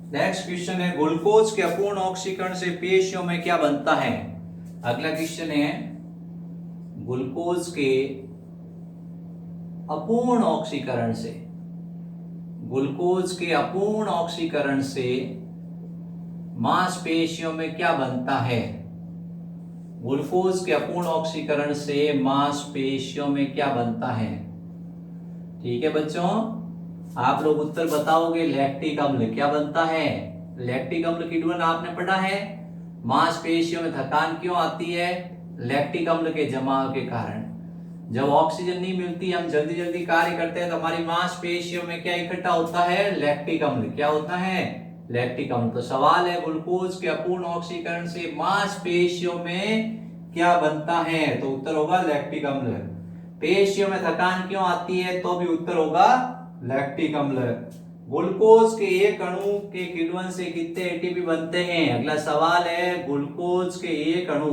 Next question है glucose के अपूर्ण ऑक्सीकरण से पेशियों में क्या बनता है। अगला क्वेश्चन है ग्लूकोज के अपूर्ण ऑक्सीकरण से, ग्लूकोज के अपूर्ण ऑक्सीकरण से मांसपेशियों में क्या बनता है। ग्लूकोज के अपूर्ण ऑक्सीकरण से मांसपेशियों में क्या बनता है। ठीक है बच्चों, आप लोग उत्तर बताओगे। लैक्टिक अम्ल क्या बनता है। लैक्टिक अम्ल की ढूंढ आपने पढ़ा है। मांसपेशियों में थकान क्यों आती है। लैक्टिक अम्ल के जमाव के कारण। जब ऑक्सीजन नहीं मिलती, हम जल्दी जल्दी कार्य करते हैं, तो हमारी मांसपेशियों में क्या इकट्ठा होता है। लैक्टिक अम्ल। क्या होता है। लैक्टिक अम्ल। तो सवाल है ग्लूकोज के अपूर्ण ऑक्सीकरण से मांसपेशियों में क्या बनता है, तो उत्तर होगा लैक्टिक अम्ल। पेशियों में थकान क्यों आती है, तो भी उत्तर होगा लैक्टिक अम्ल। ग्लूकोज के एक अणु के किण्वन से कितने एटीपी बनते हैं। अगला सवाल है ग्लूकोज के एक अणु,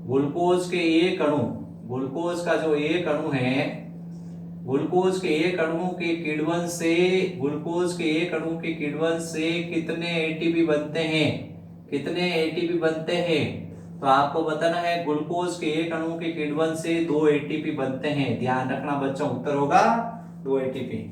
ग्लूकोज के एक अणु, ग्लूकोज का जो एक अणु है, ग्लूकोज के एक अणु के किण्वन से, ग्लूकोज के एक अणु के किण्वन से कितने एटीपी बनते हैं। कितने एटीपी बनते हैं, तो आपको बताना है। ग्लूकोज के एक अणु के किण्वन से 2 एटीपी बनते हैं। ध्यान रखना बच्चों, उत्तर होगा 2 एटीपी।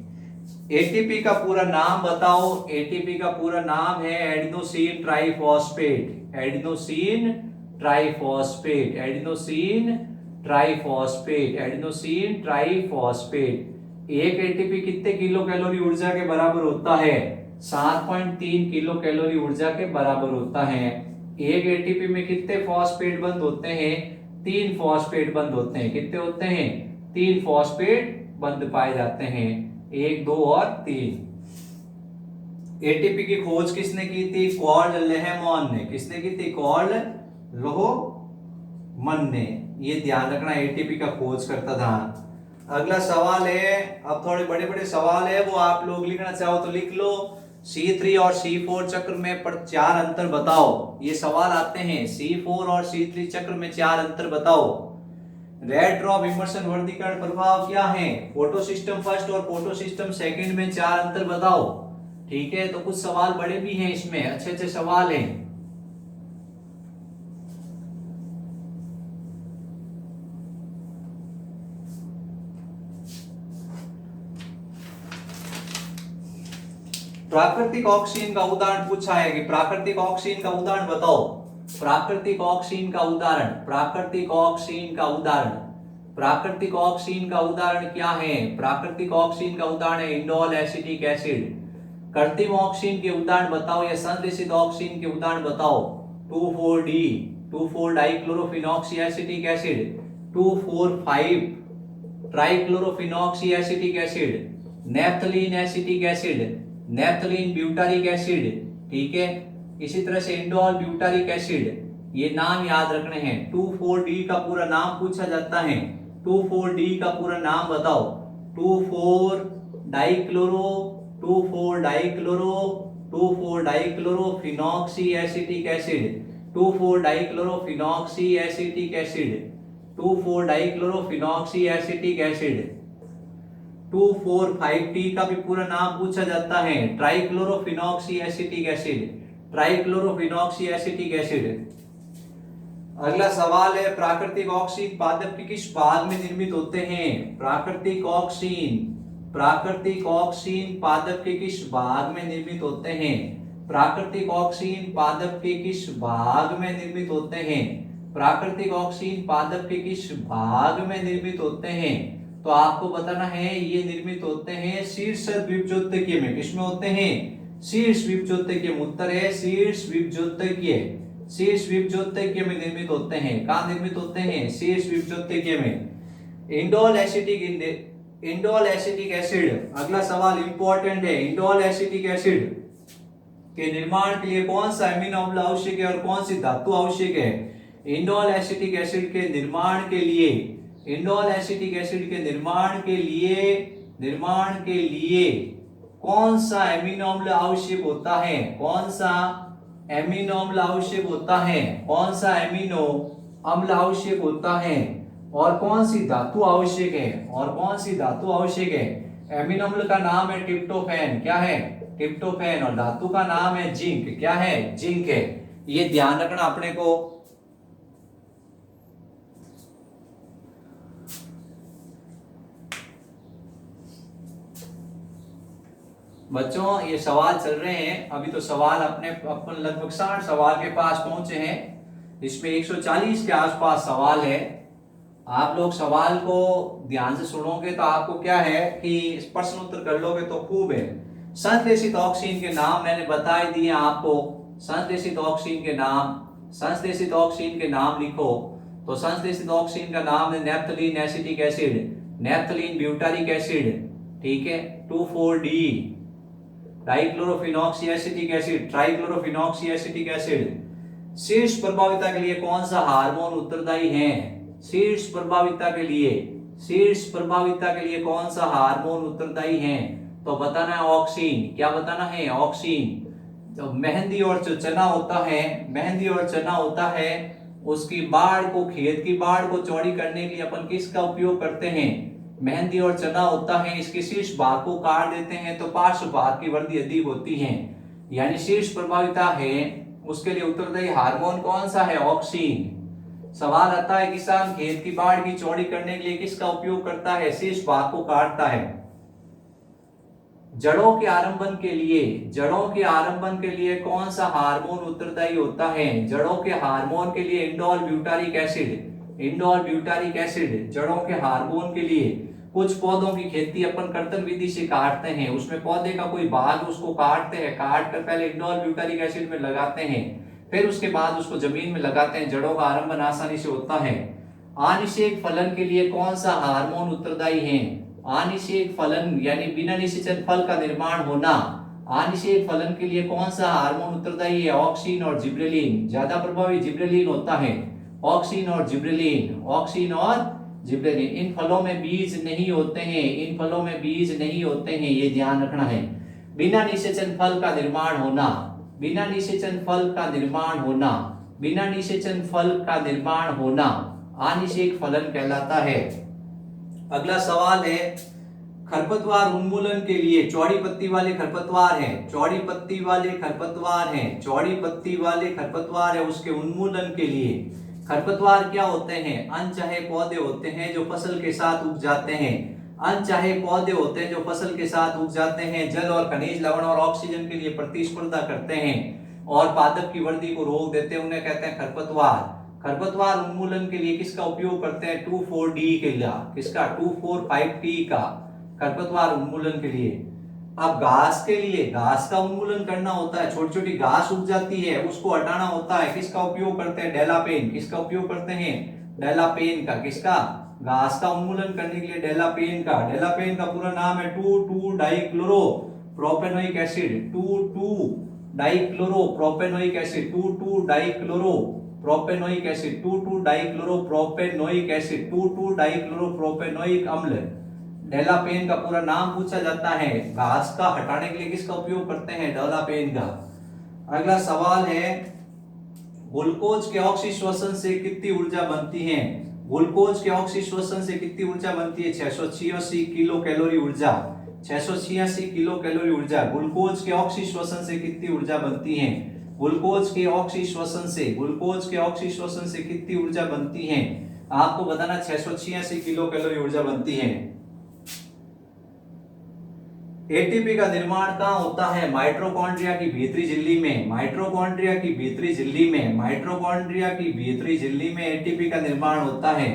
एटीपी का पूरा नाम बताओ। एटीपी का पूरा नाम है adenosine triphosphate. Adenosine triphosphate, adenosine triphosphate, adenosine triphosphate. एक एटीपी कितने किलो कैलोरी ऊर्जा के बराबर होता है। 7.3 किलो कैलोरी ऊर्जा के बराबर होता है। एक एटीपी में कितने फॉस्फेट बंद होते हैं। 3 फॉस्फेट बंद होते हैं। कितने होते हैं। 3 फॉस्फेट बंद पाए जाते हैं। 1, 2 और 3। एटीपी की खोज किसने की थी। कॉर्ड लेहमैन ने। किसने की थी। कॉर्ड लेहमैन ने। ये ध्यान रखना, एटीपी का खोज करता था। अगला सवाल है, अब थोड़े बड़े बड़े सवाल है, वो आप लोग लिखना चाहो तो लिख लो। C3 और C4 चक्र में 4 अंतर बताओ। ये सवाल आते हैं। C4 और C3 चक्र में 4 अंतर बताओ। रेड ड्रॉप इमर्शन वर्गीकरण प्रभाव क्या है। फोटो सिस्टम फर्स्ट और फोटो सिस्टम सेकंड में 4 अंतर बताओ। ठीक है, तो कुछ सवाल बड़े भी हैं इसमें, अच्छे अच्छे सवाल हैं। प्राकृतिक ऑक्सीजन का उदाहरण पूछा है कि प्राकृतिक ऑक्सीजन का उदाहरण बताओ। प्राकृतिक ऑक्सीजन का उदाहरण, प्राकृतिक ऑक्सीजन का उदाहरण, प्राकृतिक ऑक्सीजन का उदाहरण क्या है। प्राकृतिक ऑक्सीजन का उदाहरण है इंडोल एसिटिक एसिड। कृत्रिम ऑक्सीजन के उदाहरण बताओ या संश्लेषित ऑक्सीजन के उदाहरण बताओ। 2,4-D, two four dichlorophenoxy acetic acid, 2,4,5 trichlorophenoxy acetic acid, naphthalene acetic acid, naphthalene butyric acid. ठीक है, इसी तरह से इंडोल ब्यूटारिक एसिड। ये नाम याद रखने हैं। 2,4-D का पूरा नाम पूछा जाता है। 2,4-D का पूरा नाम बताओ। 2,4-डाइक्लोरो, 2,4-डाइक्लोरो, 2,4-डाइक्लोरोफिनॉक्सी acetic acid, 2,4-डाइक्लोरोफिनॉक्सी acetic acid, 2,4-डाइक्लोरोफिनॉक्सी acetic acid. 2,4,5-T का भी पूरा नाम पूछा जाता है। ट्राइक्लोरोफिनॉक्सी acetic acid, trichlorophenoxy acetic acid. अगला सवाल है प्राकृतिक ऑक्सीजन पादप के किस भाग में निर्मित होते हैं। प्राकृतिक ऑक्सीजन, प्राकृतिक ऑक्सीजन पादप के किस भाग में निर्मित होते हैं। प्राकृतिक ऑक्सीजन पादप के किस भाग में निर्मित होते हैं। प्राकृतिक ऑक्सीजन पादप के किस भाग में निर्मित होते हैं, तो आपको बताना है। ये निर्मित होते हैं शीर्ष द्विबीजोत्तकीय में। किसमें होते हैं। शीर्ष द्विबीजोत्तकीय में। उत्तर है शीर्ष द्विबीजोत्तकीय। शीर्ष द्विबीजोत्तकीय में निर्मित होते हैं। कहाँ निर्मित होते हैं। शीर्ष द्विबीजोत्तकीय में। Indole acetic acid. अगला सवाल इंपॉर्टेंट है। इंडोल एसिटिक एसिड के निर्माण के लिए कौन सा अमीनो अम्ल आवश्यक है और कौन सी धातु आवश्यक है। इंडोल एसिटिक एसिड के निर्माण के लिए, इंडोल एसिटिक एसिड के निर्माण के लिए कौन सा अमीनो अम्ल आवश्यक होता है। कौन सा अमीनो अम्ल आवश्यक होता है। कौन सा अमीनो अम्ल आवश्यक होता है और कौन सी धातु आवश्यक है। और कौन सी धातु आवश्यक है। अमीनो अम्ल का नाम है ट्रिप्टोफैन। क्या है। ट्रिप्टोफैन, और धातु का नाम है जिंक। क्या है? जिंक है। ये ध्यान रखना अपने को। बच्चों ये सवाल चल रहे हैं अभी, तो सवाल अपन लगभग 60 सवाल के पास पहुंचे हैं। इसमें 140 के आसपास सवाल है। आप लोग सवाल को ध्यान से सुनोगे तो आपको क्या है कि प्रश्न उत्तर कर लोगे तो खूब है। संश्लेषित ऑक्सीजन के नाम मैंने बता ही दिए आपको। संश्लेषित ऑक्सीजन के नाम, संश्लेषित ऑक्सीजन के नाम लिखो। तो संश्लेषित ऑक्सीजन का नाम है naphthalene acetic acid, naphthalene butyric acid, ठीक है, 2,4-D, dichlorophenoxy acetic acid, trichlorophenoxy acetic acid. शीर्ष प्रभाविता के लिए कौन सा हार्मोन उत्तरदायी है? शीर्ष प्रभाविता के लिए, शीर्ष प्रभाविता के लिए कौन सा हार्मोन उत्तरदायी है? तो बताना है ऑक्सीन। क्या बताना है? ऑक्सीन। तो मेहंदी और जो चना होता है, मेहंदी और चना होता है, उसकी बाढ़ को, खेत की बाढ़ को चौड़ी करने के लिए अपन किसका उपयोग करते हैं? मेहंदी और चना होता है, इसके शीर्ष भाग को काट देते हैं तो पार्श्व भाग की वृद्धि अधिक होती है। यानी शीर्ष प्रभाविता है, उसके लिए उत्तरदायी हार्मोन कौन सा है? ऑक्सीन। सवाल आता है किसान खेत की बाढ़ की चौड़ी करने के लिए किसका उपयोग करता है? शीर्ष भाग को काटता है। जड़ों के आरंभन के लिए, जड़ों के आरंभन के लिए कौन सा हार्मोन उत्तरदायी होता है? जड़ों के हार्मोन के लिए indole butyric acid, indole butyric acid जड़ों के हार्मोन के लिए। कुछ पौधों की खेती अपन कर्तन विधि से काटते हैं, उसमें पौधे का कोई भाग उसको काटते हैं, काट कर पहले इंडोल ब्यूटारिक एसिड में लगाते हैं, फिर उसके बाद उसको जमीन में लगाते हैं, जड़ों का आरंभन आसानी से होता है। आनिषेक फलन के लिए कौन सा हार्मोन उत्तरदायी है? आनिषेक फलन यानी बिना निषेचन फल का निर्माण होना। आनिषेक फलन के लिए कौन सा हार्मोन उत्तरदायी है? ऑक्सीन और जिब्रेलिन। ज्यादा प्रभावी जिब्रेलिन होता है। ऑक्सीन और जिब्रेलिन, ऑक्सीन और जिब्रेलिन। इन फलों में बीज नहीं होते हैं, इन फलों में बीज नहीं होते हैं, ये ध्यान रखना है। बिना निषेचन फल का निर्माण होना, बिना निषेचन फल का निर्माण होना, बिना निषेचन फल का निर्माण होना आनिषेक फलन कहलाता है। अगला सवाल है, खरपतवार उन्मूलन के लिए, चौड़ी पत्ती वाले खरपतवार है, चौड़ी पत्ती वाले खरपतवार है, चौड़ी पत्ती वाले खरपतवार है, उसके उन्मूलन के लिए खरपतवार क्या होते हैं? अनचाहे पौधे होते हैं जो फसल के साथ उग जाते हैं। अनचाहे पौधे होते हैं जो फसल के साथ उग जाते हैं, जल और खनिज लवण और ऑक्सीजन के लिए प्रतिस्पर्धा करते हैं और पादप की वृद्धि को रोक देते हैं, उन्हें कहते हैं खरपतवार। खरपतवार उन्मूलन के लिए किसका उपयोग करते हैं? 2,4-D के लिए। किसका? 2,4,5-T का खरपतवार उन्मूलन के लिए। अब घास के लिए, घास का उन्मूलन करना होता है, छोटी छोटी घास उग जाती है, उसको हटाना होता है, किसका उपयोग करते हैं? डेलापेन। किसका उपयोग करते हैं? डेलापेन का। किसका? घास का उन्मूलन करने के लिए डेलापेन का। डेलापेन का पूरा नाम है two two dichloro propanoic acid, two two dichloro propanoic acid, two two dichloro propanoic acid, two two dichloro propanoic acid, two two dichloro propanoic अम्ल। डेलापेन का पूरा नाम पूछा जाता है। घास का हटाने के लिए किसका उपयोग करते हैं? डेलापेन का। अगला सवाल है, ग्लूकोज के ऑक्सीश्वसन से कितनी ऊर्जा बनती है? ग्लूकोज के ऑक्सीश्वसन से कितनी ऊर्जा बनती है? 686 किलो कैलोरी ऊर्जा, 686 किलो कैलोरी ऊर्जा। ग्लूकोज के ऑक्सीश्वसन से कितनी ऊर्जा बनती है? ग्लूकोज के ऑक्सीश्वसन से, ग्लूकोज के ऑक्सीश्वसन से कितनी ऊर्जा बनती है? आपको बताना 686 किलो कैलोरी ऊर्जा बनती है। एटीपी का निर्माण कहाँ होता है? माइटोकॉन्ड्रिया की भीतरी झिल्ली में, माइटोकॉन्ड्रिया की भीतरी झिल्ली में, माइटोकॉन्ड्रिया की भीतरी झिल्ली में एटीपी का निर्माण होता है।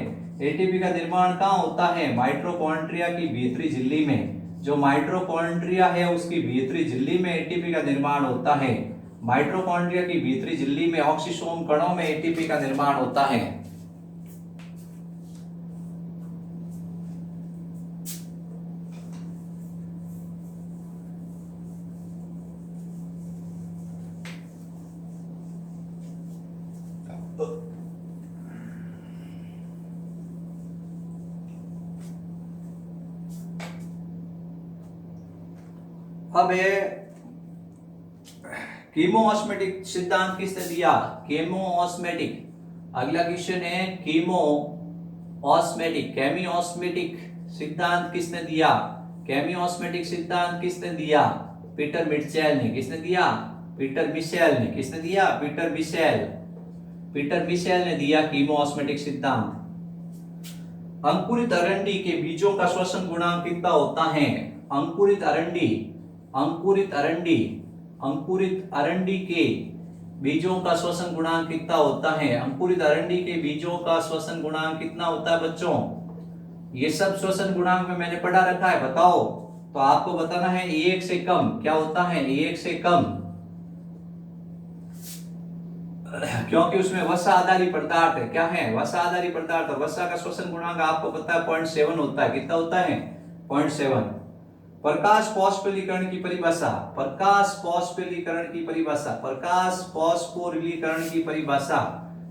एटीपी का निर्माण कहाँ होता है? माइटोकॉन्ड्रिया की भीतरी झिल्ली में। जो माइटोकॉन्ड्रिया है उसकी भीतरी झिल्ली में एटीपी का निर्माण होता है। माइटोकॉन्ड्रिया की भीतरी झिल्ली में ऑक्सीसोम कणों में एटीपी का निर्माण होता है। अब कीमोऑस्मेटिक सिद्धांत किसने दिया? कीमोऑस्मेटिक। अगला क्वेश्चन है, कीमोऑस्मेटिक, केमियोस्मेटिक सिद्धांत किसने दिया? केमियोस्मेटिक सिद्धांत किसने दिया? पीटर मिटचेल ने। किसने दिया? पीटर मिशेल ने। किसने दिया? Peter Michel. पीटर मिशेल ने दिया कीमोऑस्मेटिक सिद्धांत। अंकुरित अरंडी के बीजों का श्वसन गुणांक कितना होता है? अंकुरित अरंडी के बीजों का श्वसन गुणांक कितना होता है? अंकुरित अरंडी के बीजों का श्वसन गुणांक कितना होता है बच्चों? ये सब श्वसन गुणांक में मैंने पढ़ा रखा है, बताओ। तो आपको बताना है 1 से कम। क्या होता है? 1 से कम, क्योंकि उसमें वसा आधारित पदार्थ है। क्या है? वसा आधारित पदार्थ। और वसा का श्वसन गुणांक आपको पता है 0.7 होता है। कितना होता है? 0.7। प्रकाश फॉस्फोरिलीकरण की परिभाषा। प्रकाश फॉस्फोरिलीकरण की परिभाषा। प्रकाश फॉस्फोरिलीकरण की परिभाषा।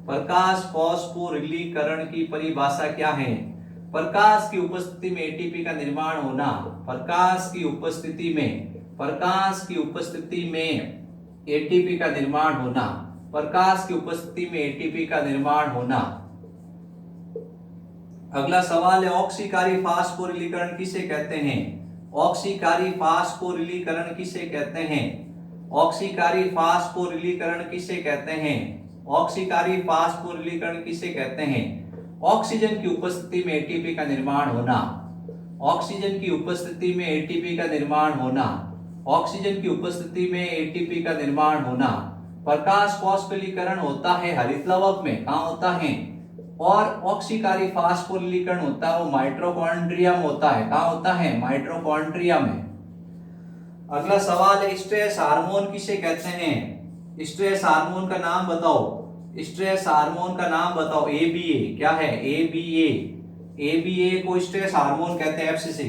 प्रकाश फॉस्फोरिलीकरण की परिभाषा क्या है? प्रकाश की उपस्थिति में एटीपी का निर्माण होना। प्रकाश की उपस्थिति में एटीपी का निर्माण होना। प्रकाश की उपस्थिति में एटीपी का निर्माण होना। अगला सवाल है, ऑक्सीकारी फास्फोरिलीकरण किसे कहते हैं? ऑक्सीकारी फास्फोरिलीकरण किसे कहते हैं? ऑक्सीकारी फास्फोरिलीकरण किसे कहते हैं? ऑक्सीकारी फास्फोरिलीकरण किसे कहते हैं? ऑक्सीजन की उपस्थिति में एटीपी का निर्माण होना। ऑक्सीजन की उपस्थिति में एटीपी का निर्माण होना। ऑक्सीजन की उपस्थिति में एटीपी का निर्माण होना। प्रकाश फॉस्फोरिलीकरण होता है हरित लवक में। कहां होता है? और ऑक्सीकारी फास्फोरिलीकरण होता है वो माइटोकॉन्ड्रिया में होता है। कहां होता है? माइटोकॉन्ड्रिया में। अगला सवाल है, स्ट्रेस हार्मोन किसे कहते हैं? स्ट्रेस हार्मोन का नाम बताओ। स्ट्रेस हार्मोन का नाम बताओ। एबीए। क्या है? एबीए। एबीए को स्ट्रेस हार्मोन कहते हैं। एफसीसी।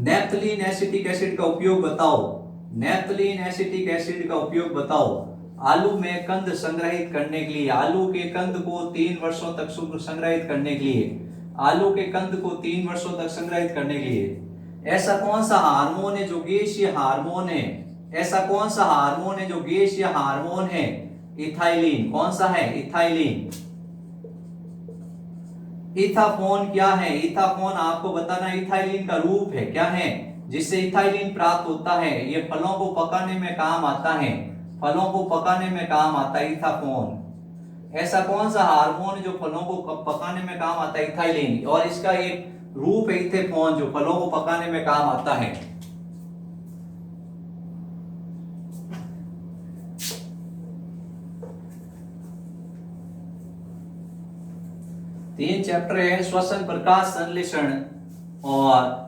नेप्थलीन एसिटिक एसिड का उपयोग बताओ। नेप्थलीन एसिटिक एसिड का उपयोग बताओ। आलू में कंद संग्रहित करने के लिए। आलू के कंद को 3 वर्षों तक संग्रहित करने के लिए। आलू के कंद को 3 वर्षों तक संग्रहित करने के लिए ऐसा कौन सा हार्मोन है जो गैसीय हार्मोन है? ऐसा कौन सा हार्मोन है जो गैसीय हार्मोन है? इथाइलिन। कौन सा है? इथाइलिन। इथाफोन क्या है? इथाफोन आपको बताना इथाइलिन का रूप है। क्या है? जिससे इथाइलिन प्राप्त होता है। ये फलों को पकाने में काम आता है। फलों को पकाने में काम आता है इथाफोन। ऐसा कौन सा हार्मोन है जो फलों को पकाने में काम आता है? इथाइलिन। और इसका एक रूप है इथेफोन जो फलों को पकाने में काम आता है। तीन चैप्टर है, श्वसन, प्रकाश संश्लेषण और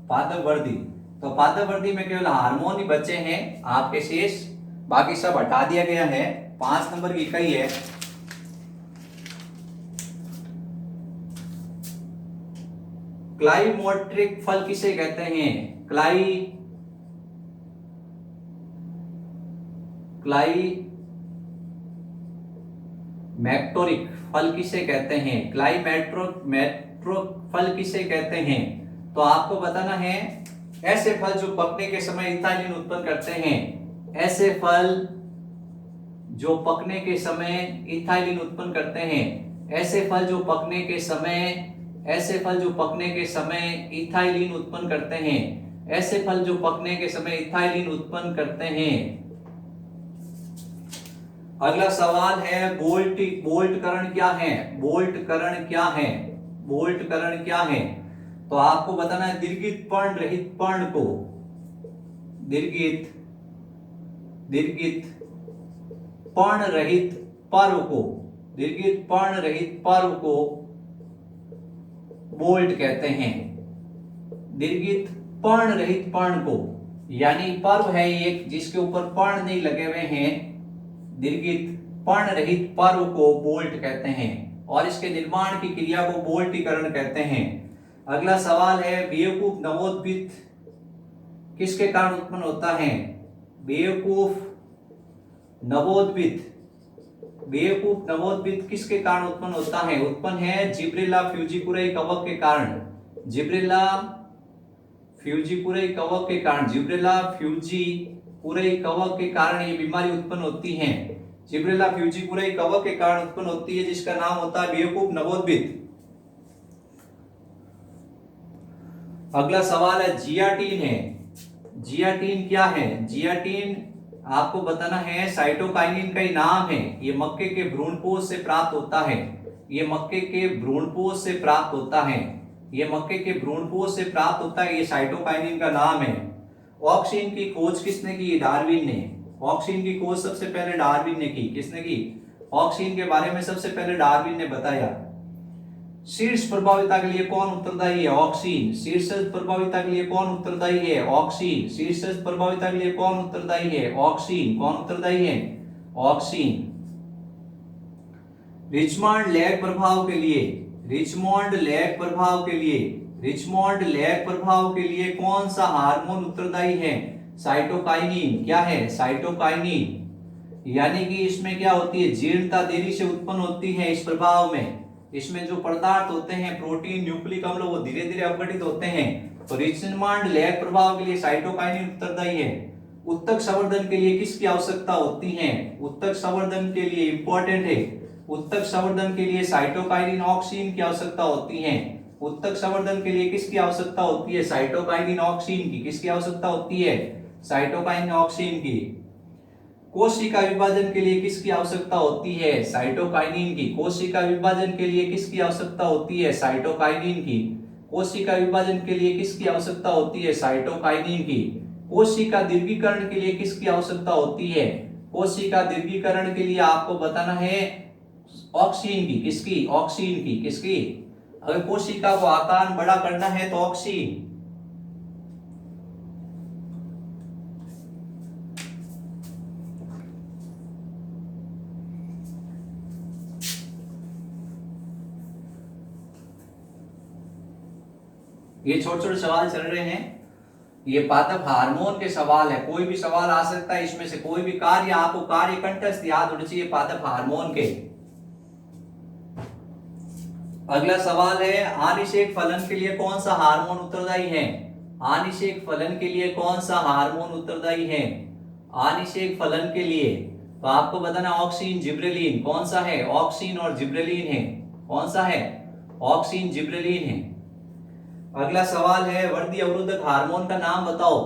पादप वृद्धि। तो पादप वृद्धि में केवल हार्मोन ही बचे हैं आपके शेष, बाकी सब हटा दिया गया है। 5 नंबर की इकाई है क्लाइमोट्रिक फल किसे कहते हैं? क्लाइमैक्टोरिक फल किसे कहते हैं? क्लाइमैक्टोरिक फल किसे कहते हैं? तो आपको बताना है ऐसे फल जो पकने के समय इथाइलिन उत्पन्न करते हैं। ऐसे फल जो पकने के समय इथाइलिन उत्पन्न करते हैं। ऐसे फल जो पकने के समय इथाइलिन उत्पन्न करते हैं। ऐसे फल जो पकने के समय इथाइलिन उत्पन्न करते हैं। अगला सवाल है, बोल्टकरण क्या है? बोल्टकरण क्या है? तो आपको बताना है दीर्घित पर्ण रहित पर्ण को बोल्ट कहते हैं। दीर्घित पर्ण रहित पर्ण को, यानी पर्व है एक जिसके ऊपर पर्ण नहीं लगे हुए हैं, दीर्घित पर्ण रहित पर्व को बोल्ट कहते हैं और इसके निर्माण की क्रिया को बोल्टीकरण कहते हैं। अगला सवाल है, बेवकूफ नवोद्भिद किसके कारण उत्पन्न होता है? बेवकूफ नवोद्भिद किसके कारण उत्पन्न होता है? उत्पन्न है जिब्रेला फ्यूजिकुरई कवक के कारण। जिब्रेला फ्यूजिकुरई कवक के कारण ये बीमारी उत्पन्न होती है। जिब्रेला फ्यूजिकुरई कवक के कारण उत्पन्न होती है, जिसका नाम होता है बेवकूफ नवोद्भिद। अगला सवाल है, जियाटिन है। जियाटिन क्या है? जियाटिन आपको बताना है साइटोकाइनिन का ही नाम है। ये मक्के के भ्रूणपोष से प्राप्त होता है। ये मक्के के भ्रूणपोष से प्राप्त होता है। ये मक्के के भ्रूणपोष से प्राप्त होता है। ये साइटोकाइनिन का नाम है। ऑक्सीन की खोज किसने की? डार्विन ने। ऑक्सीन की खोज सबसे पहले डार्विन ने की। किसने की? ऑक्सीन के बारे में सबसे पहले डार्विन ने बताया। शीर्ष प्रभाविता के लिए कौन उत्तरदायी है? ऑक्सीन। शीर्ष प्रभाविता के लिए कौन उत्तरदायी है? ऑक्सीन। शीर्ष प्रभाविता के लिए कौन उत्तरदायी है? ऑक्सीन। कौन उत्तरदायी है? ऑक्सीन। रिचमंड लैग प्रभाव के लिए, रिचमंड लैग प्रभाव के लिए, रिचमंड लैग प्रभाव के लिए कौन सा हार्मोन उत्तरदायी है? साइटोकाइनिन। क्या है? साइटोकाइनिन। यानी कि इसमें क्या होती है? जीर्णता देरी से उत्पन्न होती है इस प्रभाव में। इसमें जो पदार्थ होते हैं प्रोटीन, न्यूक्लिक अम्ल, वो धीरे धीरे अपघटित होते हैं। तो रिचमंड लैग प्रभाव के लिए साइटोकाइनिन उत्तरदायी है। उत्तक संवर्धन के लिए किसकी आवश्यकता होती है? उत्तक संवर्धन के लिए इंपॉर्टेंट है। उत्तक संवर्धन के लिए साइटोकाइनिन ऑक्सीन की आवश्यकता होती है। उत्तक संवर्धन के लिए किसकी आवश्यकता होती है? साइटोकाइनिन ऑक्सीन की। किसकी आवश्यकता होती है? साइटोकाइनिन ऑक्सीन की। कोशिका विभाजन के लिए किसकी आवश्यकता होती है? साइटोकाइनिन की। कोशिका विभाजन के लिए किसकी आवश्यकता होती है? साइटोकाइनिन की। कोशिका विभाजन के लिए किसकी आवश्यकता होती है? साइटोकाइनिन की। कोशिका दीर्घीकरण के लिए किसकी आवश्यकता होती है? कोशिका दीर्घीकरण के लिए आपको बताना है ऑक्सीन की। किसकी? ऑक्सीन की। किसकी? अगर कोशिका को आकार बड़ा करना है तो ऑक्सीन। ये छोटे छोटे सवाल चल रहे हैं। ये पादप हार्मोन के सवाल है। कोई भी सवाल आ सकता है इसमें से। कोई भी कार्य, आपको कार्य कंठस्थ याद होना चाहिए पादप हार्मोन के। अगला सवाल है आनिषेक फलन के लिए कौन सा हार्मोन उत्तरदायी है? आनिषेक फलन के लिए कौन सा हार्मोन उत्तरदायी है? आनिषेक फलन के लिए तो आपको बताना ऑक्सीन, जिब्रेलिन। कौन सा है? ऑक्सीन और जिब्रेलिन है। कौन सा है? ऑक्सीन, जिब्रेलिन है। अगला सवाल है वृद्धि अवरोधक हार्मोन का नाम बताओ।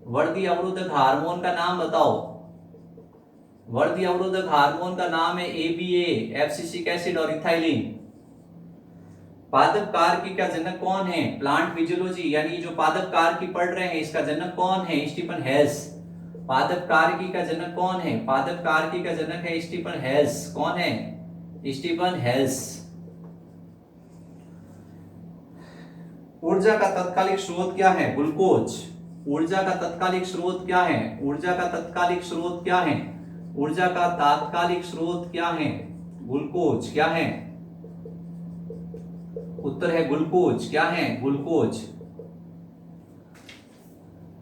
वृद्धि अवरोधक हार्मोन का नाम बताओ। वृद्धि अवरोधक हार्मोन का नाम है ABA, एब्सिसिक एसिड और इथाइलिन। पादप कारकी का जनक कौन है? प्लांट फिजियोलॉजी, यानी जो पादप कारकी पढ़ रहे हैं इसका जनक कौन है? Stephen Hales. पादप कारकी का जनक कौन है? पादप कारकी का जनक है स्टीफन हेल्स। कौन है? Stephen Hales. ऊर्जा का तत्कालिक स्रोत क्या है? ग्लूकोज। ऊर्जा का तत्कालिक स्रोत क्या है? ऊर्जा का तत्कालिक स्रोत क्या है? ऊर्जा का तात्कालिक स्रोत क्या है? ग्लूकोज। क्या है? उत्तर है ग्लूकोज। क्या है? ग्लूकोज।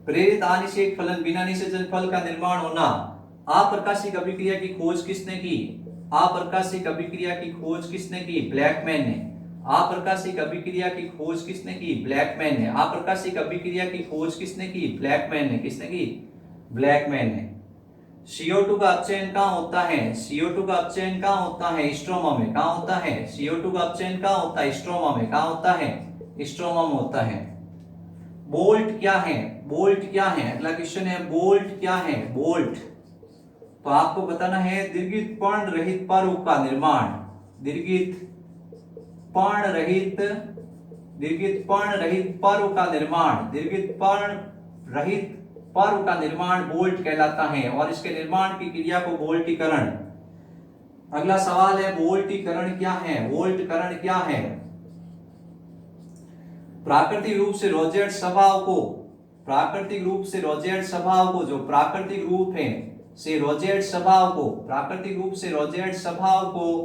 प्रेरित आनिषेक फलन बिना निषेचन फल का निर्माण होना। अप्रकाशिक अभिक्रिया की खोज किसने की? अप्रकाशिक अभिक्रिया की खोज किसने की? ब्लैकमैन ने। अप्रकाशिक अभिक्रिया की खोज किसने की? ब्लैकमैन ने। अप्रकाशिक अभिक्रिया की खोज किसने की? ब्लैकमैन ने। किसने की? ब्लैकमैन ने। CO2 का अपचयन कहां होता है? CO2 का अपचयन कहां होता है? स्ट्रोमा में। कहां होता है? CO2 का अपचयन कहां होता है? स्ट्रोमा में। कहां होता है? स्ट्रोमा में होता है। बोल्ट क्या है? बोल्ट क्या है? अगला क्वेश्चन है बोल्ट क्या है? बोल्ट तो आपको बताना है दीर्घित पर्ण रहित पर्व का निर्माण। दीर्घित पर्ण रहित पर्व का निर्माण। दीर्घित पर्ण रहित पर्व का निर्माण बोल्ट कहलाता है और इसके निर्माण की क्रिया को बोल्टीकरण। अगला सवाल है बोल्टीकरण क्या है? बोल्टकरण क्या है? प्राकृतिक रूप से रोजेट स्वभाव को, प्राकृतिक रूप से रोजेट स्वभाव को, जो प्राकृतिक रूप है से रोजेट स्वभाव को, प्राकृतिक रूप से रोजेट स्वभाव को,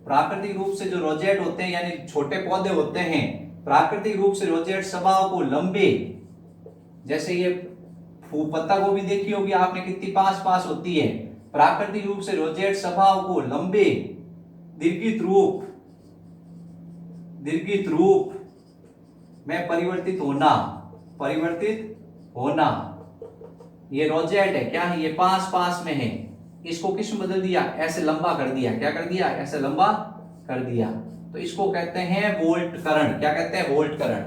प्राकृतिक रूप से जो रोजेट होते हैं यानी छोटे पौधे होते हैं, प्राकृतिक रूप से रोजेट स्वभाव को लंबे, जैसे ये पत्ता गोभी देखी होगी आपने कितनी पास पास होती है। प्राकृतिक रूप से रोजेट स्वभाव को लंबे दीर्घित रूप में परिवर्तित होना। ये रोजेट है। क्या है? ये पास पास में है। इसको किस बदल दिया? ऐसे लंबा कर दिया। क्या कर दिया? ऐसे लंबा कर दिया। तो इसको कहते हैं बोल्टकरण। क्या कहते हैं? बोल्टकरण।